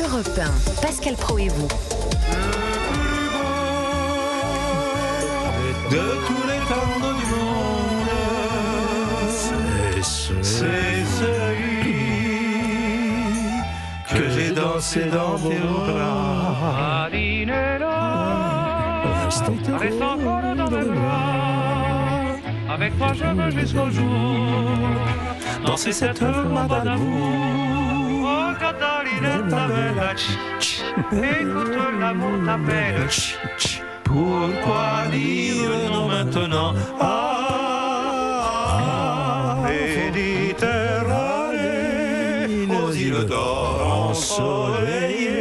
Europe 1, Pascal Praud et vous. De tous les temps du monde, c'est celui que j'ai dansé dans vos bras. Avec toi je veux jusqu'au jour Danser cette lambada d'amour. Oh Catalina t'appelle, écoute l'amour t'appelle. Pourquoi dire non maintenant? Méditerranée, aux îles d'or ensoleillées.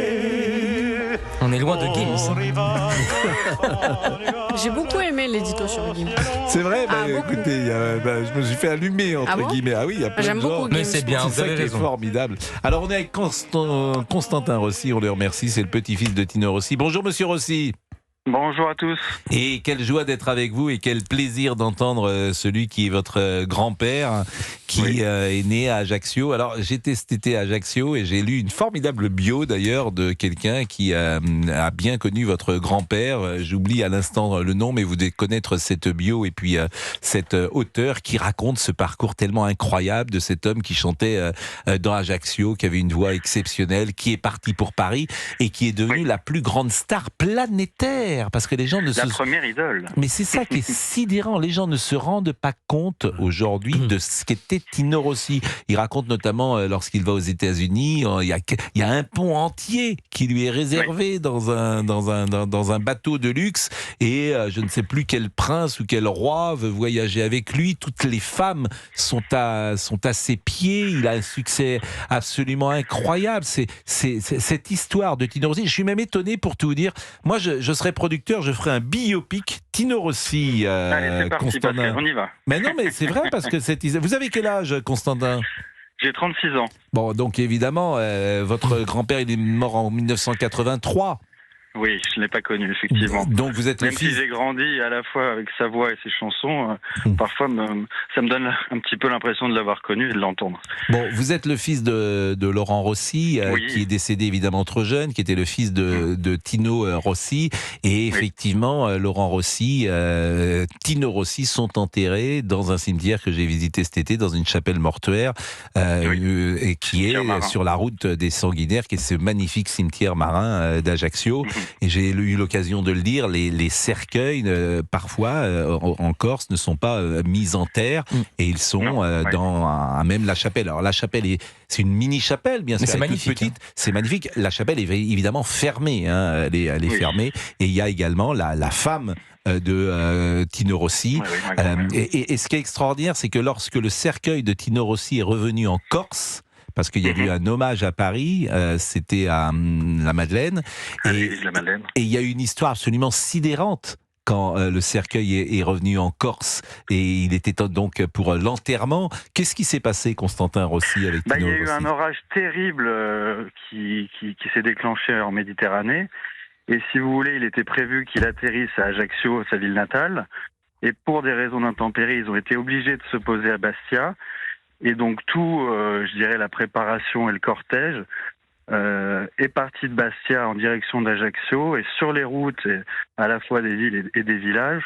On est loin de Gims. J'ai beaucoup aimé l'édito sur Gims. C'est vrai, beaucoup. écoutez, je me suis fait allumer entre bon guillemets. Ah oui, il y a plein J'aime de gens. beaucoup Mais Gims. c'est bien, C'est vous ça avez qui est raison. formidable. Alors on est avec Constantin Rossi, on le remercie, c'est le petit-fils de Tino Rossi. Bonjour Monsieur Rossi. Bonjour à tous. Et quelle joie d'être avec vous et quel plaisir d'entendre celui qui est votre grand-père, qui Oui. est né à Ajaccio. Alors j'étais cet été à Ajaccio et j'ai lu une formidable bio d'ailleurs de quelqu'un qui a bien connu votre grand-père. J'oublie à l'instant le nom, mais vous devez connaître cette bio et puis cet auteur qui raconte ce parcours tellement incroyable de cet homme qui chantait dans Ajaccio, qui avait une voix exceptionnelle, qui est parti pour Paris et qui est devenu la plus grande star planétaire. Parce que les gens ne La se... première idole. Mais c'est ça qui est sidérant. Les gens ne se rendent pas compte aujourd'hui de ce qu'était Tino Rossi. Il raconte notamment lorsqu'il va aux États-Unis, il y a un pont entier qui lui est réservé dans un bateau de luxe et je ne sais plus quel prince ou quel roi veut voyager avec lui. Toutes les femmes sont à ses pieds. Il a un succès absolument incroyable. C'est cette histoire de Tino Rossi. Je suis même étonné pour tout vous dire. Moi, je serais producteur, je ferais un biopic Tino Rossi. Allez, c'est parti, Constantin. Pascal, on y va. Mais non, mais c'est vrai parce que vous avez quel âge, Constantin? J'ai 36 ans. Bon, donc évidemment, votre grand-père il est mort en 1983. Oui, je ne l'ai pas connu, effectivement. Donc vous êtes Même le si fils. j'ai grandi à la fois avec sa voix et ses chansons, parfois ça me donne un petit peu l'impression de l'avoir connu et de l'entendre. Bon, vous êtes le fils de Laurent Rossi, Oui. qui est décédé évidemment trop jeune, qui était le fils de Tino Rossi. Et effectivement, Laurent Rossi, Tino Rossi sont enterrés dans un cimetière que j'ai visité cet été, dans une chapelle mortuaire, et qui est Cimetière marin. sur la route des Sanguinaires, qui est ce magnifique cimetière marin d'Ajaccio. Et j'ai eu l'occasion de le dire, les cercueils, parfois, en Corse, ne sont pas mis en terre, et ils sont dans même la chapelle. Alors la chapelle, c'est une mini-chapelle, bien sûr, c'est elle est toute magnifique, petite. C'est magnifique. La chapelle est évidemment fermée, hein, elle est fermée. Et il y a également la femme de Tino Rossi. ma grand-mère. Et ce qui est extraordinaire, c'est que lorsque le cercueil de Tino Rossi est revenu en Corse, parce qu'il y a eu un hommage à Paris, c'était à la Madeleine, L'église de la Madeleine. et il y a eu une histoire absolument sidérante quand le cercueil est revenu en Corse, et il était donc pour l'enterrement. Qu'est-ce qui s'est passé, Constantin Rossi, avec Il Tino y a eu Rossi? un orage terrible qui s'est déclenché en Méditerranée. Et si vous voulez, il était prévu qu'il atterrisse à Ajaccio, sa ville natale. Et pour des raisons d'intempéries, ils ont été obligés de se poser à Bastia. Et donc je dirais la préparation et le cortège est parti de Bastia en direction d'Ajaccio. Et sur les routes, à la fois des villes et des villages,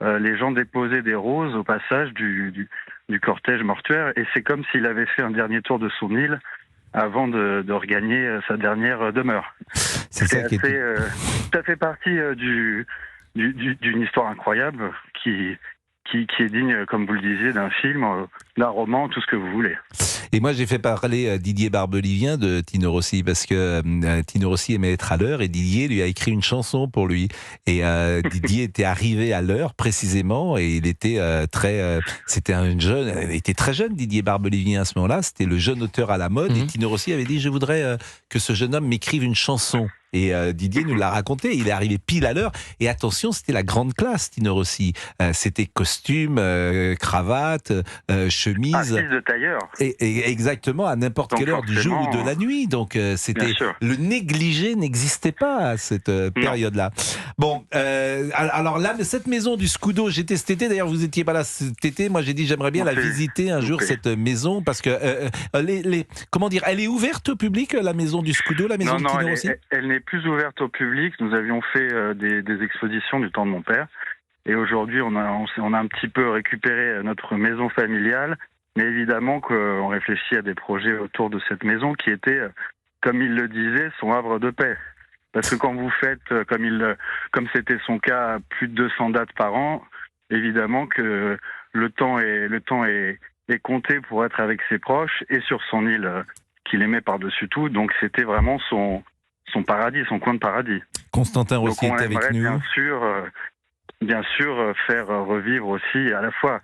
les gens déposaient des roses au passage du cortège mortuaire. Et c'est comme s'il avait fait un dernier tour de son île avant de regagner sa dernière demeure. C'est ça qui est... Ça fait partie d'une histoire incroyable qui est digne, comme vous le disiez, d'un film, d'un roman, tout ce que vous voulez. Et moi, j'ai fait parler Didier Barbelivien de Tino Rossi, parce que Tino Rossi aimait être à l'heure, et Didier lui a écrit une chanson pour lui. Et Didier était arrivé à l'heure, précisément, et il était c'était un jeune, il était très jeune, Didier Barbelivien, à ce moment-là. C'était le jeune auteur à la mode, et Tino Rossi avait dit, je voudrais que ce jeune homme m'écrive une chanson. Et Didier nous l'a raconté, il est arrivé pile à l'heure. Et attention, c'était la grande classe, Tino Rossi. C'était costume, cravate, chemise. Un fils de tailleur. Et exactement, à n'importe Donc quelle heure du jour ou de la nuit. Donc c'était Bien sûr. le négligé n'existait pas à cette période-là. Bon, alors là, cette maison du Scudo, j'étais cet été. D'ailleurs, vous étiez pas là cet été. Moi, j'ai dit j'aimerais bien la visiter un jour, cette maison, parce que comment dire, elle est ouverte au public, la maison du Scudo, la maison de Tino Rossi. Elle n'est plus ouverte au public. Nous avions fait des expositions du temps de mon père. Et aujourd'hui, on a un petit peu récupéré notre maison familiale. Mais évidemment qu'on réfléchit à des projets autour de cette maison qui était, comme il le disait, son havre de paix. Parce que quand vous faites, comme c'était son cas, plus de 200 dates par an, évidemment que le temps est compté pour être avec ses proches et sur son île qu'il aimait par-dessus tout. Donc c'était vraiment son paradis, son coin de paradis. Constantin Rossi est avec nous. Bien sûr, faire revivre aussi à la fois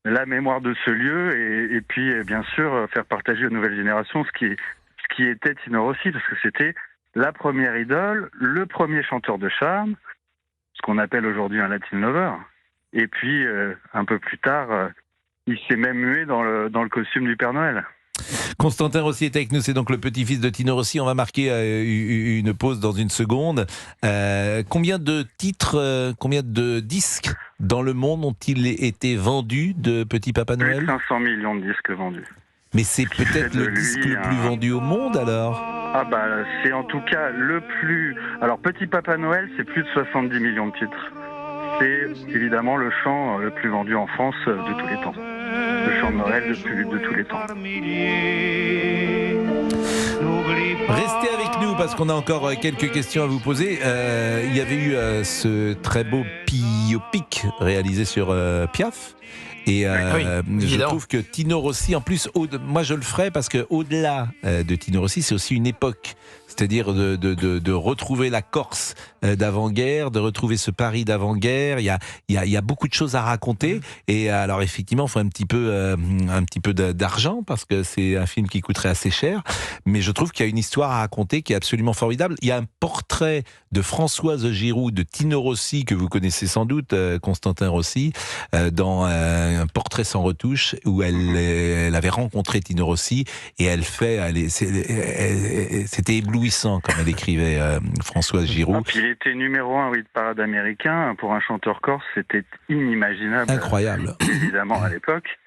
la mémoire de ce lieu et puis bien sûr faire partager aux nouvelles générations ce qui était Tino Rossi, parce que c'était la première idole, le premier chanteur de charme, ce qu'on appelle aujourd'hui un Latin lover. Et puis un peu plus tard, il s'est même mué dans le costume du Père Noël. Constantin Rossi est avec nous, c'est donc le petit-fils de Tino Rossi. On va marquer une pause dans une seconde. Combien de titres, combien de disques dans le monde ont-ils été vendus de Petit Papa Noël ? Plus de 500 millions de disques vendus. Mais c'est peut-être le disque le plus vendu au monde alors ? Ah bah c'est en tout cas le plus... Alors Petit Papa Noël, c'est plus de 70 millions de titres. C'est évidemment le chant le plus vendu en France de tous les temps. Le chant de Noël de tous les temps. Restez avec nous parce qu'on a encore quelques questions à vous poser. Il y avait eu ce très beau biopic réalisé sur Piaf. Et je trouve que Tino Rossi, en plus, moi je le ferais parce que au-delà de Tino Rossi, c'est aussi une époque. C'est-à-dire de retrouver la Corse d'avant-guerre, de retrouver ce Paris d'avant-guerre. Il y a beaucoup de choses à raconter. Et alors effectivement, il faut un petit peu d'argent parce que c'est un film qui coûterait assez cher. Mais je trouve qu'il y a une histoire à raconter qui est absolument formidable. Il y a un portrait de Françoise Giroud, de Tino Rossi, que vous connaissez sans doute, Constantin Rossi, dans un portrait sans retouche où elle avait rencontré Tino Rossi et c'était éblouissant comme elle écrivait, Françoise Giroud. Il était numéro 1 hit parade américain. Pour un chanteur corse, c'était inimaginable. Incroyable. Évidemment, à l'époque.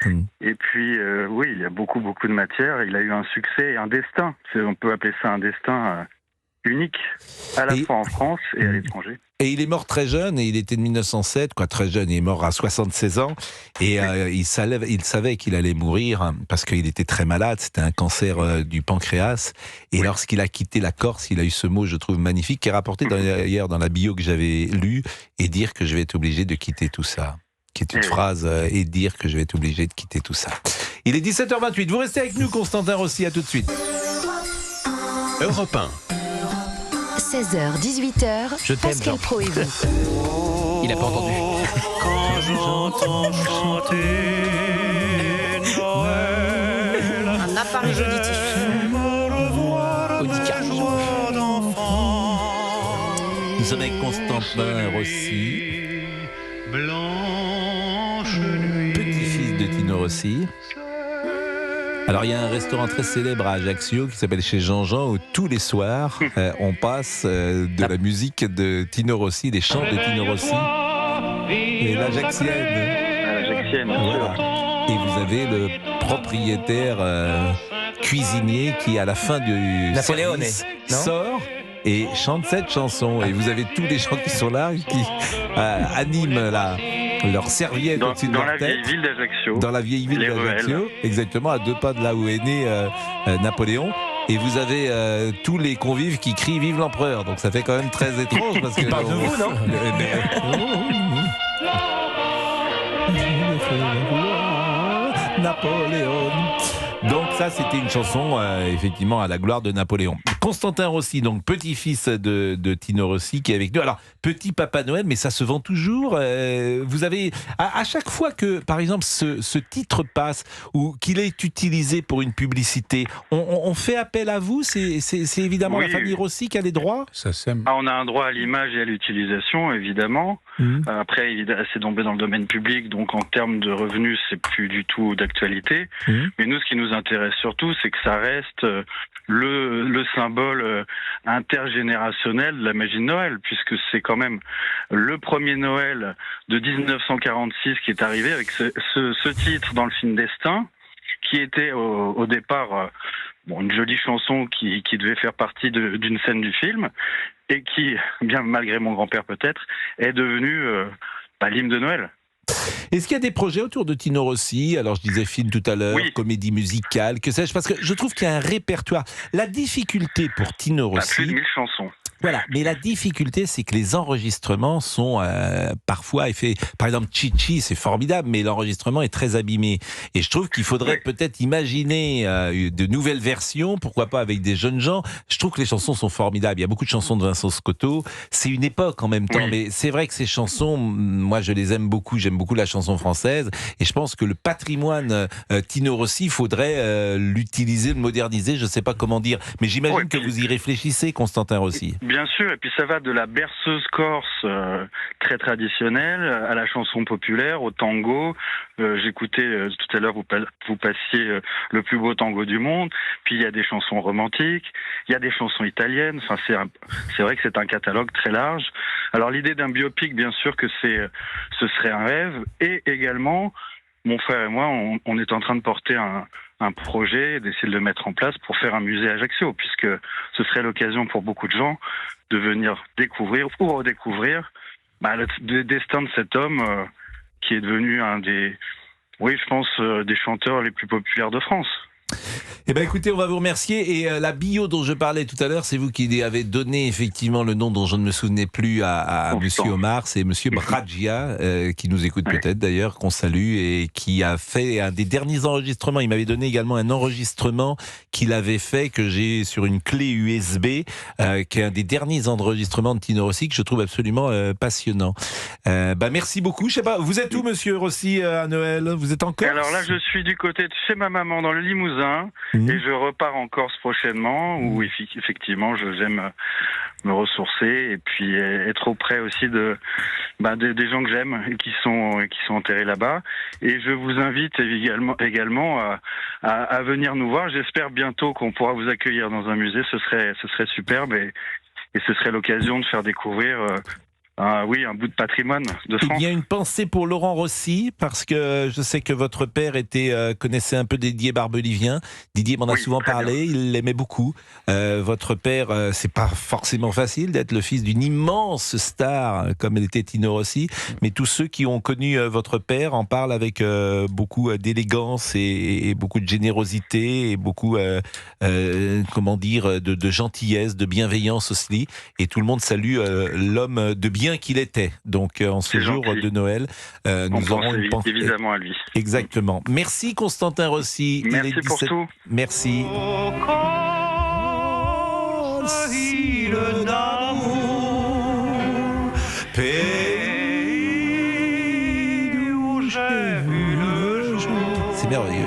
Et puis, oui, il y a beaucoup de matière. Il a eu un succès et un destin. On peut appeler ça un destin unique, à la fois en France et à l'étranger. Et il est mort très jeune, et il était de 1907, très jeune, il est mort à 76 ans, et il savait qu'il allait mourir, parce qu'il était très malade, c'était un cancer du pancréas, et lorsqu'il a quitté la Corse, il a eu ce mot, je trouve magnifique, qui est rapporté hier dans la bio que j'avais lue, et dire que je vais être obligé de quitter tout ça, qui est une phrase, et dire que je vais être obligé de quitter tout ça. Il est 17h28, vous restez avec nous, Constantin Rossi, à tout de suite. Europe 1. 16h, 18h, Pascal Pro et vous. Il a pas entendu. Quand j'entends chanter Noël, Un appareil auditif. Nous sommes avec Constantin Rossi, petit-fils de Tino Rossi. Alors il y a un restaurant très célèbre à Ajaccio qui s'appelle Chez Jean-Jean où tous les soirs on passe de la musique de Tino Rossi, des chants de Tino Rossi et l'Ajaccienne. Voilà. Et vous avez le propriétaire cuisinier qui à la fin du service sort et chante cette chanson. Et vous avez tous les gens qui sont là qui animent leur serviette au-dessus de leur tête. Dans la vieille ville d'Ajaccio. Dans la vieille ville d'Ajaccio, exactement, à 2 pas de là où est né Napoléon. Et vous avez tous les convives qui crient « Vive l'empereur !» Donc ça fait quand même très étrange. Parce que parle de vous, non Napoléon. Donc ça, c'était une chanson, effectivement, à la gloire de Napoléon. Constantin Rossi, donc petit-fils de Tino Rossi, qui est avec nous. Alors, petit Papa Noël, mais ça se vend toujours. Vous avez, à chaque fois que, par exemple, ce titre passe ou qu'il est utilisé pour une publicité, on fait appel à vous. C'est évidemment la famille Rossi qui a les droits. Ça sème. On a un droit à l'image et à l'utilisation, évidemment. Après, c'est tombé dans le domaine public, donc en termes de revenus, c'est plus du tout d'actualité. Mais nous, ce qui nous intéresse surtout, c'est que ça reste le symbole intergénérationnel de la magie de Noël, puisque c'est quand même le premier Noël de 1946 qui est arrivé avec ce titre dans le film Destin, qui était au départ une jolie chanson qui devait faire partie d'une scène du film, et qui, bien malgré mon grand-père peut-être, est devenue l'hymne de Noël. Est-ce qu'il y a des projets autour de Tino Rossi? Alors, je disais film tout à l'heure, comédie musicale, que sais-je, parce que je trouve qu'il y a un répertoire. La difficulté pour Tino Rossi... Plus de 1000 chansons. Voilà, mais la difficulté, c'est que les enregistrements sont parfois faits. Par exemple, Chichi, c'est formidable, mais l'enregistrement est très abîmé. Et je trouve qu'il faudrait peut-être imaginer de nouvelles versions, pourquoi pas avec des jeunes gens. Je trouve que les chansons sont formidables. Il y a beaucoup de chansons de Vincent Scotto. C'est une époque en même temps, mais c'est vrai que ces chansons, moi, je les aime beaucoup. J'aime beaucoup la chanson française, et je pense que le patrimoine Tino Rossi, il faudrait l'utiliser, le moderniser. Je ne sais pas comment dire, mais j'imagine que vous y réfléchissez, Constantin Rossi. Bien sûr, et puis ça va de la berceuse corse très traditionnelle à la chanson populaire, au tango. J'écoutais tout à l'heure, vous passiez le plus beau tango du monde. Puis il y a des chansons romantiques, il y a des chansons italiennes. Enfin, c'est vrai que c'est un catalogue très large. Alors l'idée d'un biopic, bien sûr que ce serait un rêve. Et également, mon frère et moi, on est en train de porter un projet, d'essayer de le mettre en place pour faire un musée à Ajaccio, puisque ce serait l'occasion pour beaucoup de gens de venir découvrir ou redécouvrir le destin de cet homme qui est devenu un des, je pense, des chanteurs les plus populaires de France. Eh bien écoutez, on va vous remercier, et la bio dont je parlais tout à l'heure, c'est vous qui avez donné effectivement le nom dont je ne me souvenais plus à Monsieur Omar, c'est Monsieur Bradjia, qui nous écoute peut-être d'ailleurs, qu'on salue, et qui a fait un des derniers enregistrements. Il m'avait donné également un enregistrement qu'il avait fait, que j'ai sur une clé USB, qui est un des derniers enregistrements de Tino Rossi, que je trouve absolument passionnant. Merci beaucoup. Je sais pas, vous êtes où, Monsieur Rossi, à Noël? Vous êtes en Corse? Alors là, je suis du côté de chez ma maman dans le Limousin. Et je repars en Corse prochainement, où effectivement j'aime me ressourcer et puis être auprès aussi des gens que j'aime et qui sont enterrés là-bas. Et je vous invite également à venir nous voir. J'espère bientôt qu'on pourra vous accueillir dans un musée. Ce serait superbe, et ce serait l'occasion de faire découvrir un bout de patrimoine de France. Il y a une pensée pour Laurent Rossi, parce que je sais que votre père connaissait un peu Didier Barbelivien. Didier m'en a souvent parlé, il l'aimait beaucoup. Votre père, c'est pas forcément facile d'être le fils d'une immense star comme elle était Tino Rossi, mais tous ceux qui ont connu votre père en parlent avec beaucoup d'élégance et beaucoup de générosité et beaucoup de gentillesse, de bienveillance aussi. Et tout le monde salue l'homme de bien qu'il était. Donc en ce jour de Noël, nous aurons une pensée évidemment à lui. Exactement. Merci Constantin Rossi. Merci pour tout. Merci. C'est merveilleux.